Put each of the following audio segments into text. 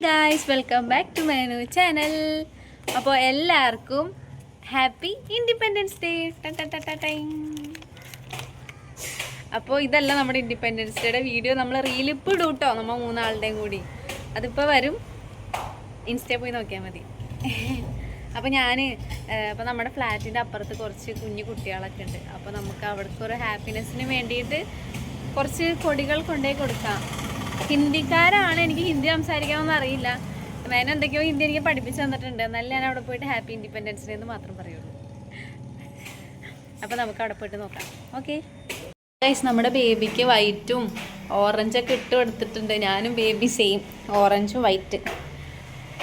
Guys, welcome back to my new channel. അപ്പോൾ എല്ലാവർക്കും happy independence day. അപ്പോൾ ഇതല്ല നമ്മുടെ ഇൻഡിപെൻഡൻസ് ഡേയുടെ വീഡിയോ. നമ്മൾ റീലിപ്പ് ഇടും കേട്ടോ, നമ്മൾ മൂന്നാളുടെയും കൂടി. അതിപ്പോൾ വരും, ഇൻസ്റ്റയിൽ പോയി നോക്കിയാൽ മതി. അപ്പോൾ അപ്പോൾ നമ്മുടെ ഫ്ലാറ്റിൻ്റെ അപ്പുറത്ത് കുറച്ച് കുഞ്ഞു കുട്ടികളൊക്കെ ഉണ്ട്. അപ്പോൾ നമുക്ക് അവിടേക്ക് ഒരു ഹാപ്പിനെസ്സിന് വേണ്ടിയിട്ട് കുറച്ച് കൊടികൾ കൊണ്ടുപോയി കൊടുക്കാം. ഹിന്ദിക്കാരാണ്, എനിക്ക് ഹിന്ദി സംസാരിക്കാമെന്ന് അറിയില്ല. ഞാൻ എന്തൊക്കെയോ ഹിന്ദി എനിക്ക് പഠിപ്പിച്ച് തന്നിട്ടുണ്ട്. എന്നാലും ഞാൻ അവിടെ പോയിട്ട് ഹാപ്പി ഇൻഡിപെൻഡൻസ് ഡേ എന്ന് മാത്രം പറയുള്ളൂ. അപ്പോൾ നമുക്ക് അവിടെ പോയിട്ട് നോക്കാം. ഓക്കെ ഗൈസ്, നമ്മുടെ ബേബിക്ക് വൈറ്റും ഓറഞ്ചൊക്കെ ഇട്ട് കൊടുത്തിട്ടുണ്ട്. ഞാനും ബേബി സെയിം ഓറഞ്ചും വൈറ്റ്.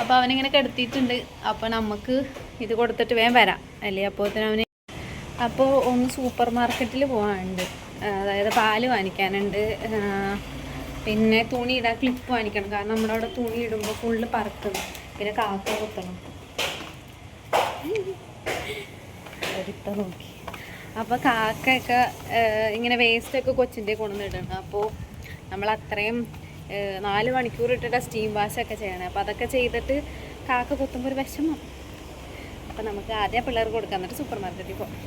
അപ്പോൾ അവനിങ്ങനെ കിടത്തിയിട്ടുണ്ട്. അപ്പോൾ നമുക്ക് ഇത് കൊടുത്തിട്ട് വേഗം വരാം അല്ലേ. അപ്പോൾ ഒന്ന് സൂപ്പർ മാർക്കറ്റിൽ പോകാനുണ്ട്. അതായത് പാല് വാങ്ങിക്കാനുണ്ട്, പിന്നെ തുണി ഇടാൻ ക്ലിപ്പ് വാങ്ങിക്കണം. കാരണം നമ്മുടെ അവിടെ തുണി ഇടുമ്പോൾ ഫുള്ള് പറക്കണം, പിന്നെ കാക്ക കുത്തണം. എടുത്ത നോക്കി. അപ്പോൾ കാക്കയൊക്കെ ഇങ്ങനെ വേസ്റ്റൊക്കെ കൊച്ചിൻ്റെ കൊണ്ടുവന്നിടണം. അപ്പോൾ നമ്മൾ അത്രയും 4 മണിക്കൂർ ഇട്ടിട്ട് സ്റ്റീം വാഷൊക്കെ ചെയ്യണം. അപ്പോൾ അതൊക്കെ ചെയ്തിട്ട് കാക്ക കുത്തുമ്പോൾ ഒരു വിഷമം. അപ്പോൾ നമുക്ക് ആദ്യം പിള്ളേർക്ക് കൊടുക്കാൻ, എന്നിട്ട് സൂപ്പർ മാർക്കറ്റിൽ പോകാം.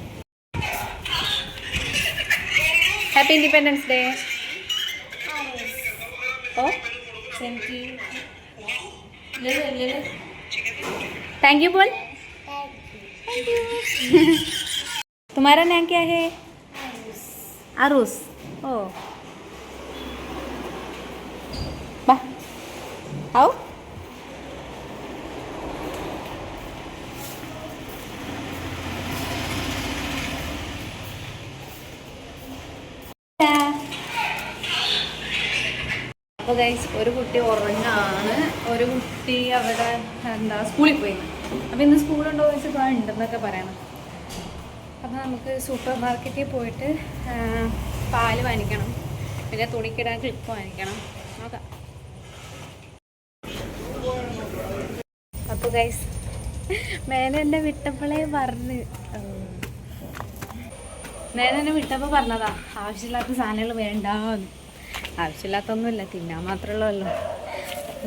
Happy independence day. ओ थैंक यू, ले थैंक यू बोल. Thank you. तुम्हारा नाम क्या है? आरुष. ओ बा आओ. അപ്പോൾ ഗൈസ്, ഒരു കുട്ടി ഉറങ്ങാണ്, ഒരു കുട്ടി അവിടെ സ്കൂളിൽ പോയി. അപ്പോൾ ഇന്ന് സ്കൂളുണ്ടോ ചോദിച്ചപ്പോൾ ഉണ്ടെന്നൊക്കെ പറയണം. അപ്പോൾ നമുക്ക് സൂപ്പർ മാർക്കറ്റിൽ പോയിട്ട് പാല് വാങ്ങിക്കണം, പിന്നെ തുണിക്കിടാൻ ക്ലിപ്പ് വാങ്ങിക്കണം. നോക്കാം. അപ്പോൾ ഗൈസ്, മേനെ വിട്ടപ്പോഴേ വിട്ടപ്പോൾ പറഞ്ഞതാ ആവശ്യമില്ലാത്ത സാധനങ്ങൾ വേണ്ടാന്ന്. ആവശ്യമില്ലാത്തൊന്നുമില്ല, തിന്നാൻ മാത്രമുള്ളല്ലോ.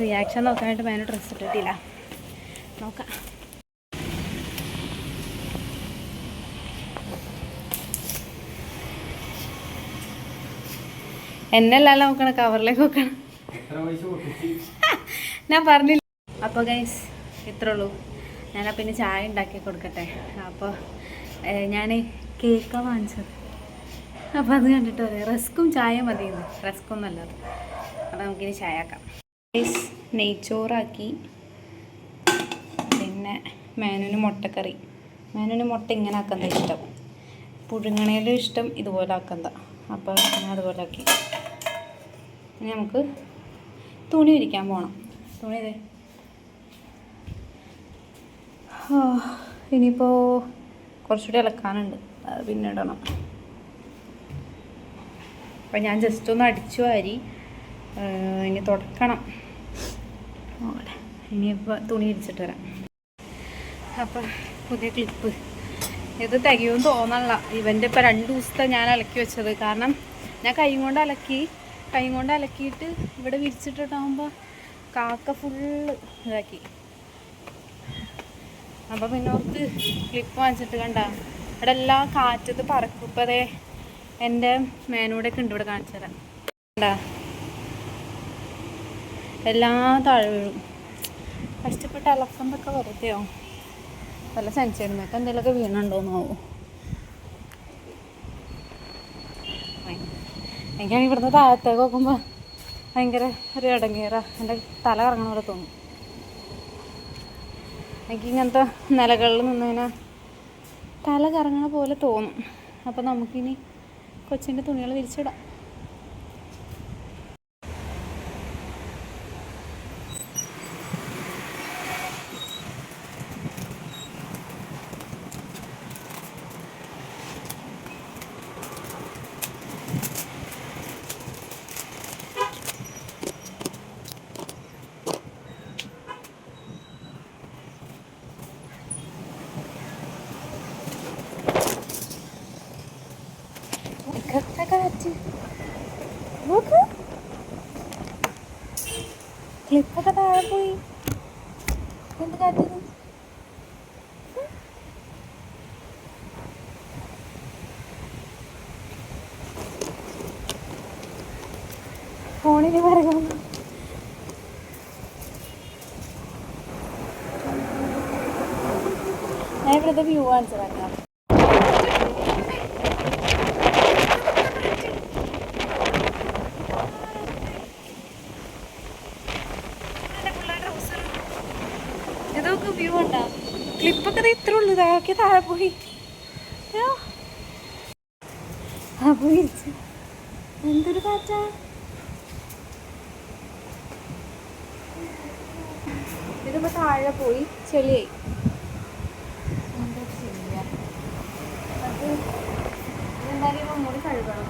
റിയാക്ഷൻ നോക്കാനായിട്ട് മേനെ ഡ്രസ്സ് ഇട്ടിട്ടില്ല. നോക്കാം. എന്നല്ലല്ലോ നോക്കണം, കവറിലേക്ക് നോക്കണം. ഞാൻ പറഞ്ഞില്ല. അപ്പോൾ ഗൈസ്, ഇത്രേ ഉള്ളൂ. ഞാനപ്പോൾ ഇനി ചായ ഉണ്ടാക്കി കൊടുക്കട്ടെ. അപ്പോൾ ഞാൻ കേക്കാണ് വാങ്ങിച്ചത്. അപ്പോൾ അത് കണ്ടിട്ട് പറയാം, റസ്ക്കും ചായ മതിയെന്ന്. റസ്ക്കും നല്ലത്. അപ്പോൾ നമുക്കിനി ചായ ആക്കാം. നെയ്ച്ചോറാക്കി, പിന്നെ മേനൂന് മുട്ടക്കറി. മേനൂന് മുട്ട ഇങ്ങനെ ആക്കുന്നതാണ് ഇഷ്ടം, പുഴുങ്ങണേലും ഇഷ്ടം ഇതുപോലെ ആക്കുന്നതാണ്. അപ്പോൾ ഞാൻ അതുപോലെ ആക്കി. ഇനി നമുക്ക് തുണി വിരിക്കാൻ പോകണം. തുണി ഇതേ. ഇനിയിപ്പോൾ കുറച്ചുകൂടി ഇളക്കാനുണ്ട്, അത് പിന്നെ ഇടണം. അപ്പം ഞാൻ ജസ്റ്റ് ഒന്ന് അടിച്ചു വാരി ഇനി തുടക്കണം. ഇനിയിപ്പോൾ തുണി ഇടിച്ചിട്ട് വരാം. അപ്പം പുതിയ ക്ലിപ്പ് ഇത് തികയുമെന്ന് തോന്നണില്ല. ഇവൻ്റെ ഇപ്പോൾ 2 ദിവസത്തെ ഞാൻ അലക്കി വെച്ചത്. കാരണം ഞാൻ കൈ കൊണ്ട് അലക്കിയിട്ട് ഇവിടെ വിരിച്ചിട്ടിട്ടാകുമ്പോൾ കാക്ക ഫുള്ള് ഇതാക്കി. അപ്പോൾ പിന്നെ ഓർക്ക് ക്ലിപ്പ് വാങ്ങിച്ചിട്ട് കണ്ട ഇവിടെ എല്ലാം കാറ്റത്ത് പറക്കും. ഇപ്പോൾ അതേ എൻ്റെ മേനൂടെയൊക്കെ ഉണ്ട്, ഇവിടെ കാണിച്ചു തരാം. കണ്ടാ എല്ലാം താഴെ വീഴും. കഷ്ടപ്പെട്ട് അലക്കുന്നതൊക്കെ വെറുതെയാവും. വല്ല സെൻസേരുമൊക്കെ എന്തെങ്കിലുമൊക്കെ വീണുണ്ടോയെന്നാവും. എനിക്കാണെങ്കിൽ ഇവിടുന്ന് താഴത്തേക്ക് നോക്കുമ്പോൾ ഭയങ്കര ഒരു ഇടങ്ങേറാ. എൻ്റെ തല കറങ്ങണ പോലെ തോന്നും. എനിക്കിങ്ങനത്തെ നിലകളിൽ നിന്നതിനാൽ തല കറങ്ങണ പോലെ തോന്നും. അപ്പോൾ നമുക്കിനി കൊച്ചിൻ്റെ തുണികൾ വിരിച്ചിടാം. നോക്ക്, ക്ലിപ്പൊക്കെ താഴെ പോയി. എന്ത് കാറ്റത്? ഫോണിന് പറയുന്നു. ഞാൻ ഇവിടുത്തെ വ്യൂ കാണിച്ചു തരാം. ഇതൊക്കെ വ്യൂ ഉണ്ടാ. ക്ലിപ്പൊക്കെ ഇത്ര ഉള്ളു. ഇതൊക്കെ താഴെ പോയി. എന്തൊരു കാറ്റാ. ഇതിപ്പോ താഴെ പോയി ചെളിയായി. എന്താ ചെയ്യാ? അത് എന്തായാലും ഒന്നുകൂടി കഴുകണം.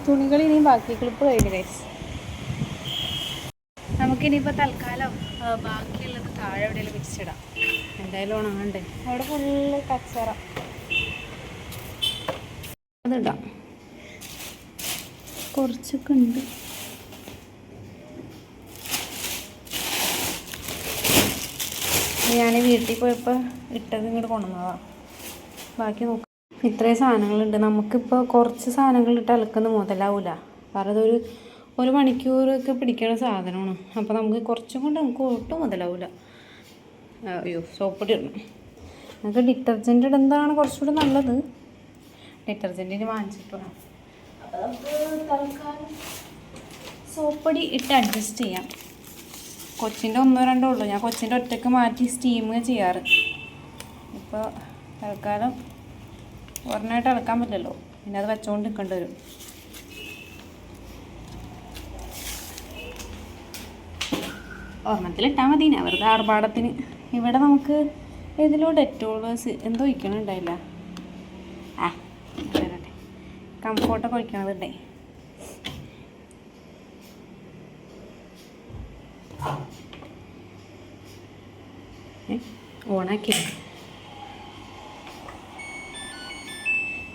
തുണികൾ ഇനിയും ബാക്കി. ക്ലിപ്പ് കഴിഞ്ഞു ഗൈസ്. നമുക്കിനിയിപ്പോൾ തൽക്കാലം ബാക്കിയുള്ളത് താഴെ എവിടെയെങ്കിലും വിരിച്ചിടാം. എന്തായാലും ഉണങ്ങണ്ടേ. അവിടെ ഫുള്ള് കച്ചറ. അതിടാം. കുറച്ചൊക്കെ ഉണ്ട്. ഞാൻ വീട്ടിൽ പോയപ്പോൾ ഇട്ടത് ഇങ്ങോട്ട് കൊണ്ടുവന്നതാണ്. ബാക്കി നോക്കാം. ഇത്രയും സാധനങ്ങളുണ്ട്. നമുക്കിപ്പോൾ കുറച്ച് സാധനങ്ങളിട്ട് അലക്കുന്നത് മുതലാവില്ല. കാരണം അതൊരു 1 മണിക്കൂറൊക്കെ പിടിക്കുന്ന സാധനമാണ്. അപ്പോൾ നമുക്ക് കുറച്ചും കൊണ്ട് നമുക്ക് ഒട്ടും മുതലാവില്ല. അയ്യോ, സോപ്പൊടി ഇടണം. നമുക്ക് ഡിറ്റർജൻറ്റ് ഇടുന്നതാണ് കുറച്ചുകൂടി നല്ലത്. ഡിറ്റർജൻറ്റിന് വാങ്ങിച്ചിട്ട് വേണം. അപ്പോൾ നമുക്ക് തൽക്കാലം സോപ്പൊടി ഇട്ട് അഡ്ജസ്റ്റ് ചെയ്യാം. കൊച്ചിൻ്റെ 1-2 ഉള്ളൂ. ഞാൻ കൊച്ചിൻ്റെ ഒറ്റയ്ക്ക് മാറ്റി സ്റ്റീം ചെയ്യാറ്. ഇപ്പോൾ തൽക്കാലം ഒരെണ്ണമായിട്ട് ഇളക്കാൻ പറ്റില്ലല്ലോ. പിന്നെ അത് വെച്ചുകൊണ്ട് നിൽക്കേണ്ടി വരും. ഓർമ്മത്തിലിട്ടാൽ മതി. ഞാൻ വെറുതെ ആർഭാടത്തിന്. ഇവിടെ നമുക്ക് ഇതിലൂടെ ഡെറ്റോൾസ് എന്തോ ഒഴിക്കണുണ്ടായില്ല. വരട്ടെ. കംഫോർട്ടൊക്കെ ഒഴിക്കണതുണ്ടേ. ഓണാക്കി.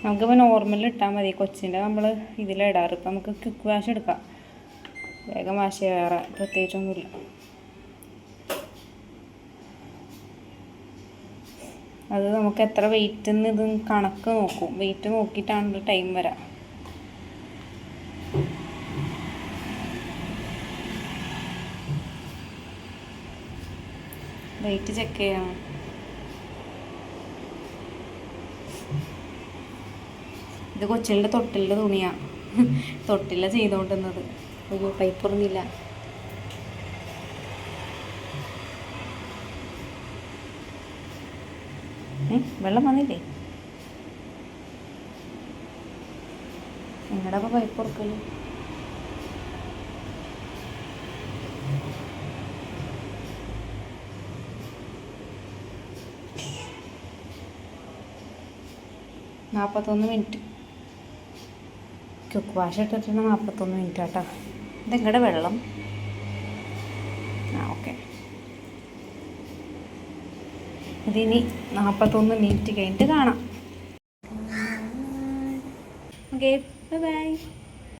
നമുക്കിപ്പോൾ നോർമലിൽ ഇട്ടാൽ മതി. കൊച്ചിൻ്റെ നമ്മൾ ഇതിലിടാറ്. ഇപ്പം നമുക്ക് ക്വിക്ക് വാഷ് എടുക്കാം. വേഗം വാഷ് ചെയ്യാൻ വേറെ പ്രത്യേകിച്ചൊന്നുമില്ല. അത് നമുക്ക് എത്ര വെയിറ്റ് എന്ന് ഇത് കണക്ക് നോക്കും. വെയിറ്റ് നോക്കിയിട്ടാണ് ടൈം വരാം. വെയിറ്റ് ചെക്ക് ചെയ്യണം. ഇത് കൊച്ചിൻ്റെ തൊട്ടിലിൻ്റെ തുണിയാണ്. തൊട്ടില്ല ചെയ്തുകൊണ്ടിരുന്നത്. ഒരു പൈപ്പ് ഉറങ്ങില്ല. വെള്ളം വന്നില്ലേ? നിങ്ങളുടെ അപ്പോൾ പൈപ്പ് ഉറക്കല്. നാൽപ്പത്തൊന്ന് മിനിറ്റ്. ക്വിക്ക് വാഷ് ഇട്ടിട്ടുണ്ട്. 41 മിനിറ്റ് കേട്ടോ. ഇതെങ്ങടെ വെള്ളം. ഓക്കെ. ഇതിനി 41 മിനിറ്റ് കഴിഞ്ഞിട്ട് കാണാം. Okay, bye bye.